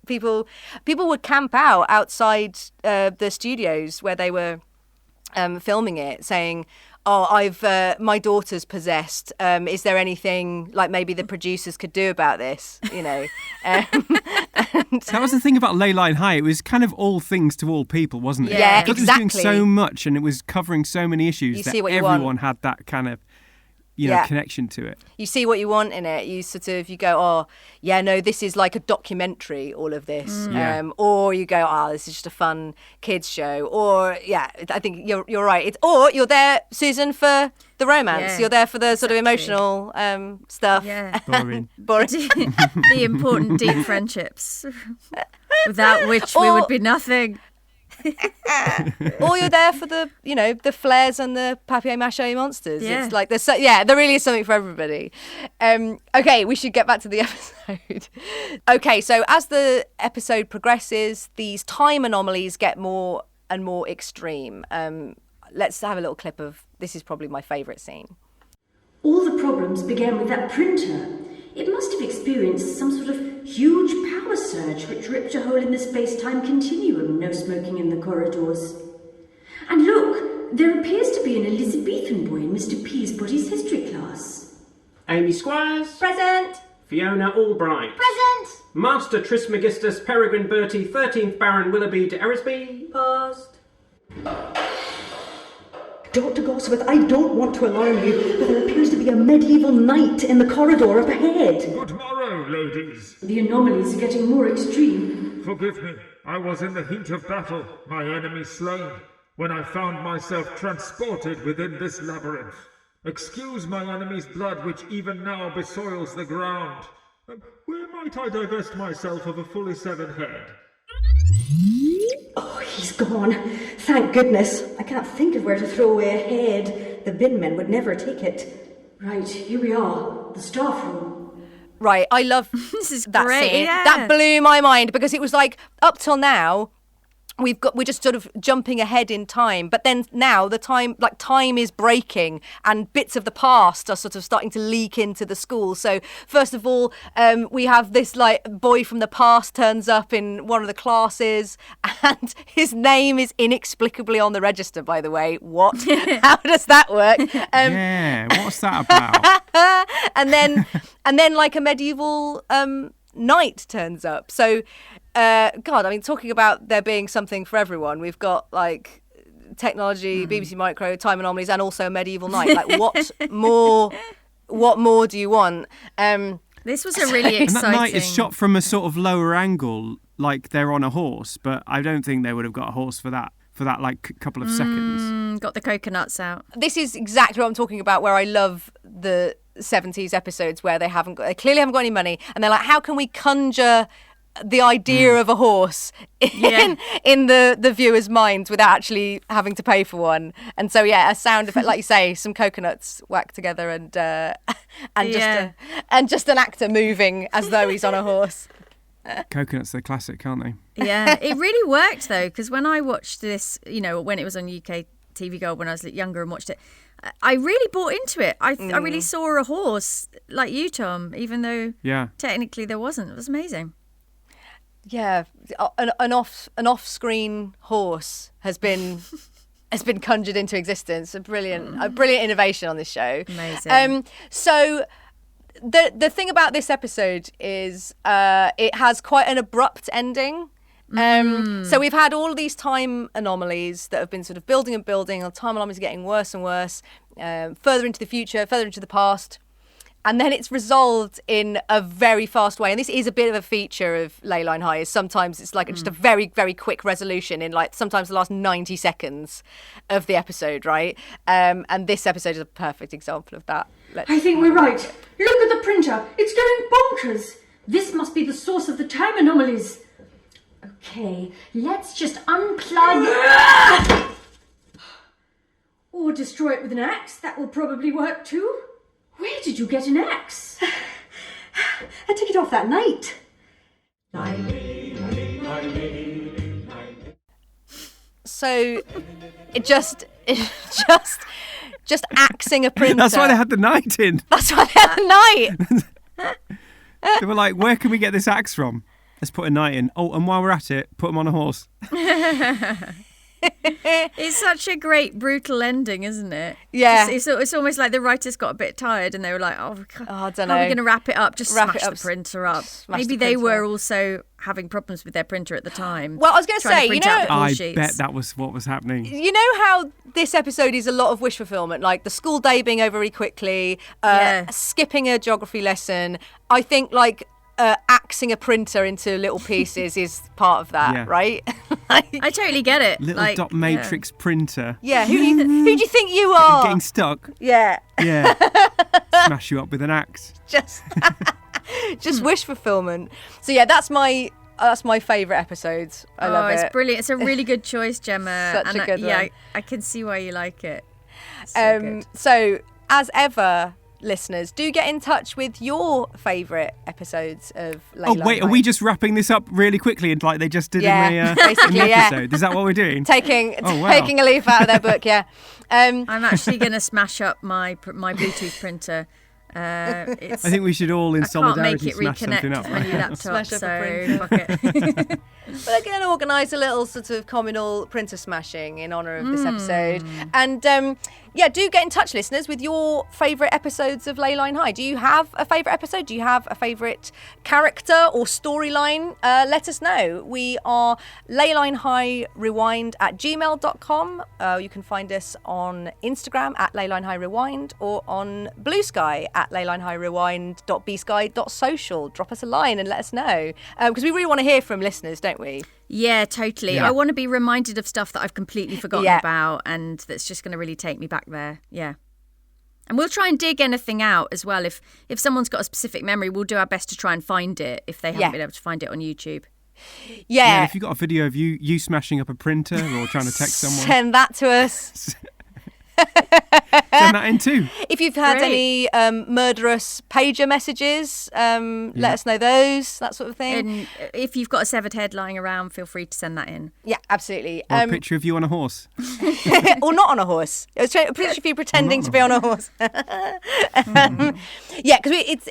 People would camp out outside the studios where they were filming it, saying, oh, my daughter's possessed. Is there anything like maybe the producers could do about this? That was the thing about Leyline High. It was kind of all things to all people, wasn't it? Yeah, because exactly. it was doing so much and it was covering so many issues that everyone had that kind of connection to it. You see what you want in it. You go, oh, yeah, no, this is like a documentary, all of this. Or you go, oh, this is just a fun kids show. Or, yeah, I think you're right. Or you're there, Susan, for the romance. Yeah, you're there for the sort of emotional stuff. Yeah. Boring. The important deep friendships, without which we would be nothing. Or you're there for the, the flares and the papier-mâché monsters. Yeah. It's like there really is something for everybody. Okay, we should get back to the episode. Okay, so as the episode progresses, these time anomalies get more and more extreme. Let's have a little clip of, this is probably my favourite scene. All the problems began with that printer. It must have experienced some sort of huge power surge which ripped a hole in the space-time continuum, no smoking in the corridors. And look, there appears to be an Elizabethan boy in Mr. Peasebody's history class. Amy Squires. Present. Fiona Albright. Present. Master Trismegistus Peregrine Bertie, 13th Baron Willoughby de Eresby. Paused. Dr. Gosworth, I don't want to alarm you, but there appears to be a medieval knight in the corridor up ahead. Good morrow, ladies. The anomalies are getting more extreme. Forgive me, I was in the heat of battle, my enemy slain, when I found myself transported within this labyrinth. Excuse my enemy's blood, which even now besoils the ground. Where might I divest myself of a fully severed head? Oh, he's gone. Thank goodness. I can't think of where to throw away a head. The bin men would never take it. Right, here we are, the staff room. Right, I love this is that great, scene. yeah. That blew my mind because it was like, up till now, we're just sort of jumping ahead in time, but then now time is breaking and bits of the past are sort of starting to leak into the school. So first of all, we have this boy from the past turns up in one of the classes and his name is inexplicably on the register, by the way. What? How does that work? What's that about? and then like a medieval knight turns up. So God, I mean, talking about there being something for everyone, we've got like technology, BBC Micro, time anomalies, and also a medieval knight. Like, what more do you want? This was a really exciting. And that knight is shot from a sort of lower angle, like they're on a horse, but I don't think they would have got a horse for that like couple of seconds. Got the coconuts out. This is exactly what I'm talking about, where I love the 70s episodes where they clearly haven't got any money, and they're like, how can we conjure the idea of a horse in the viewer's minds without actually having to pay for one? And so a sound effect, like you say, some coconuts whacked together and just an actor moving as though he's on a horse. Coconuts, they're classic, aren't they? Yeah, it really worked though, because when I watched this, when it was on UK TV Gold when I was younger and watched it, I really bought into it. I really saw a horse like you, Tom, even though technically there wasn't. It was amazing. Yeah, an off-screen horse has been conjured into existence. A brilliant innovation on this show. Amazing. So the thing about this episode is it has quite an abrupt ending. So we've had all of these time anomalies that have been sort of building and building. The time anomalies are getting worse and worse, further into the future, further into the past. And then it's resolved in a very fast way. And this is a bit of a feature of Leyline High, is sometimes it's like just a very, very quick resolution in like sometimes the last 90 seconds of the episode, right? And this episode is a perfect example of that. I think we're right. Look at the printer. It's going bonkers. This must be the source of the time anomalies. Okay, let's just unplug. Or destroy it with an axe. That will probably work too. Where did you get an axe? I took it off that night. So it just axing a printer. That's why they had the knight in. That's why they had the knight. They were like, where can we get this axe from? Let's put a knight in. Oh, and while we're at it, put him on a horse. It's such a great, brutal ending, isn't it? Yeah. It's almost like the writers got a bit tired and they were like, I don't know. How are we going to wrap it up? Just smash the printer up. Maybe they were also having problems with their printer at the time. Well, I was going to say, I bet that was what was happening. You know how this episode is a lot of wish fulfillment, like the school day being over very quickly, skipping a geography lesson. I think axing a printer into little pieces is part of that, right? I totally get it. Little dot matrix printer. Yeah, who do you think you are? Getting stuck. Yeah. Yeah. Smash you up with an axe. Just wish fulfillment. So yeah, that's my favourite episodes. I love it. It's brilliant. It's a really good choice, Gemma. Such a good one. Yeah, I can see why you like it. So good. So as ever, listeners, do get in touch with your favourite episodes of Leyline High. Are we just wrapping this up really quickly and like they just did in basically, an episode? Is that what we're doing? Taking a leaf out of their book, yeah. I'm actually going to smash up my Bluetooth printer. I think we should all in solidarity smash something up. My new laptop, smash up a so printer. fuck it. But I'm going to organise a little sort of communal printer smashing in honour of this episode. And do get in touch, listeners, with your favourite episodes of Leyline High. Do you have a favourite episode? Do you have a favourite character or storyline? Let us know. We are Leyline High Rewind at gmail.com. You can find us on Instagram at Leyline High Rewind or on Blue Sky at leylinehighrewind.bsky.social. Drop us a line and let us know. Because we really want to hear from listeners, don't we? Yeah, totally. Yeah. I want to be reminded of stuff that I've completely forgotten about and that's just going to really take me back there. Yeah. And we'll try and dig anything out as well. If someone's got a specific memory, we'll do our best to try and find it if they haven't been able to find it on YouTube. Yeah. If you've got a video of you smashing up a printer or trying to text someone, send that to us. Send that in too. If you've had any murderous pager messages, let us know those, that sort of thing. And if you've got a severed head lying around, feel free to send that in. Yeah, absolutely. Or a picture of you on a horse. Or not on a horse. A picture of you pretending to be on a horse. Because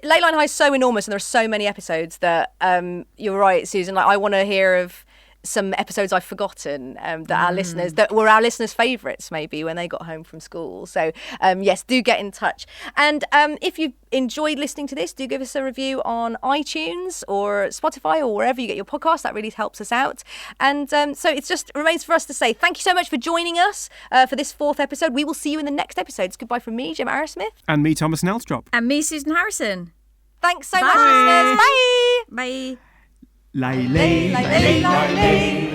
Leyline High is so enormous and there are so many episodes that you're right, Susan. Like I want to hear of some episodes I've forgotten that were our listeners' favourites maybe when they got home from school. So yes, do get in touch. And if you've enjoyed listening to this, do give us a review on iTunes or Spotify or wherever you get your podcast. That really helps us out. And so it just remains for us to say thank you so much for joining us for this 4th episode. We will see you in the next episode. It's goodbye from me, Gemma Arrowsmith. And me, Thomas Nelstrop. And me, Susan Harrison. Thanks so much, listeners. Bye. Bye. Lay, lay, lay, lay, lay, lay,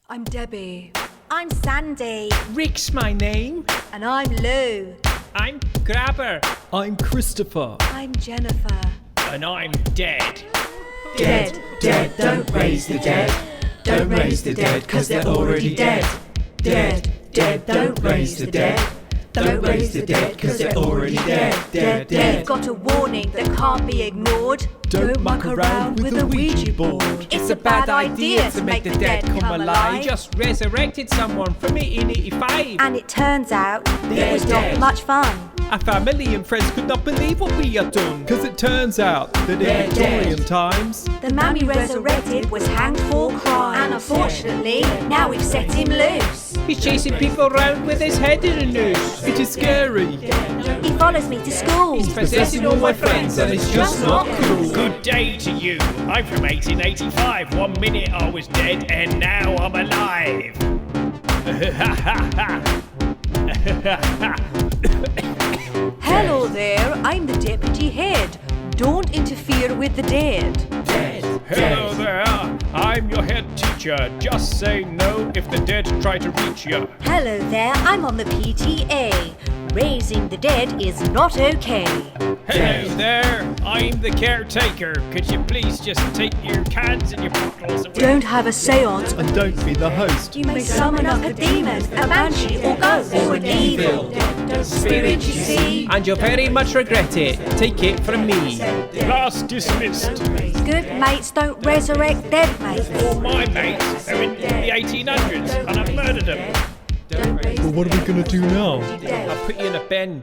I'm Debbie. I'm Sandy. Rick's my name. And I'm Lou. I'm Grabber. I'm Christopher. I'm Jennifer. And I'm Dead. Dead, dead, don't raise the dead. Don't raise the dead, 'cause they're already dead. Dead, dead, don't raise the dead. Don't raise the dead, 'cause they're already dead. Dead, dead. We've got a warning that can't be ignored. Don't muck around with a Ouija board. It's a bad idea to make the dead come alive. You just resurrected someone from 1885. And it turns out it was not much fun. Our family and friends could not believe what we had done, 'cause it turns out that in Victorian times the man we resurrected was hanged for crime. And unfortunately, now we've set him loose. He's chasing people around with his head in a noose. It is scary. He follows me to school. He's possessing all my friends and it's just not cool. Good day to you. I'm from 1885. 1 minute I was dead and now I'm alive. Hello there, I'm the deputy head. Don't interfere with the dead. Hello there, I'm your head teacher. Just say no if the dead try to reach you. Hello there, I'm on the PTA. Raising the dead is not okay. Hello there, I'm the caretaker. Could you please just take your cans and your bottles away? Don't have a seance and don't be the host. You may summon up a demon, a banshee or ghost or an evil. spirit you see. And you'll very much regret it. Take it from me. Class dismissed. Good mates don't resurrect dead mates. All my mates are in the 1800s and I've murdered them. Well, what are we going to do now? I'll put you in a bin.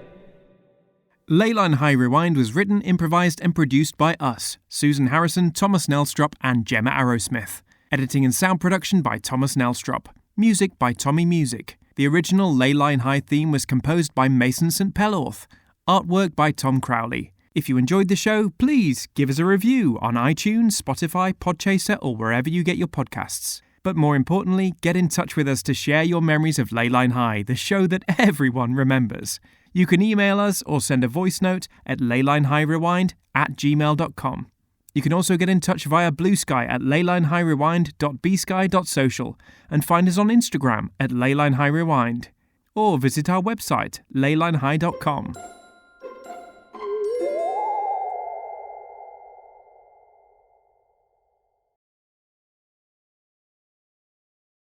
Leyline High Rewind was written, improvised and produced by us, Susan Harrison, Thomas Nelstrop and Gemma Arrowsmith. Editing and sound production by Thomas Nelstrop. Music by Tommy Music. The original Leyline High theme was composed by Mason St. Pellorth. Artwork by Tom Crowley. If you enjoyed the show, please give us a review on iTunes, Spotify, Podchaser or wherever you get your podcasts. But more importantly, get in touch with us to share your memories of Leyline High, the show that everyone remembers. You can email us or send a voice note at leylinehighrewind@gmail.com. You can also get in touch via Blue Sky at leylinehighrewind.bsky.social and find us on Instagram at Leyline High Rewind. Or visit our website, leylinehigh.com.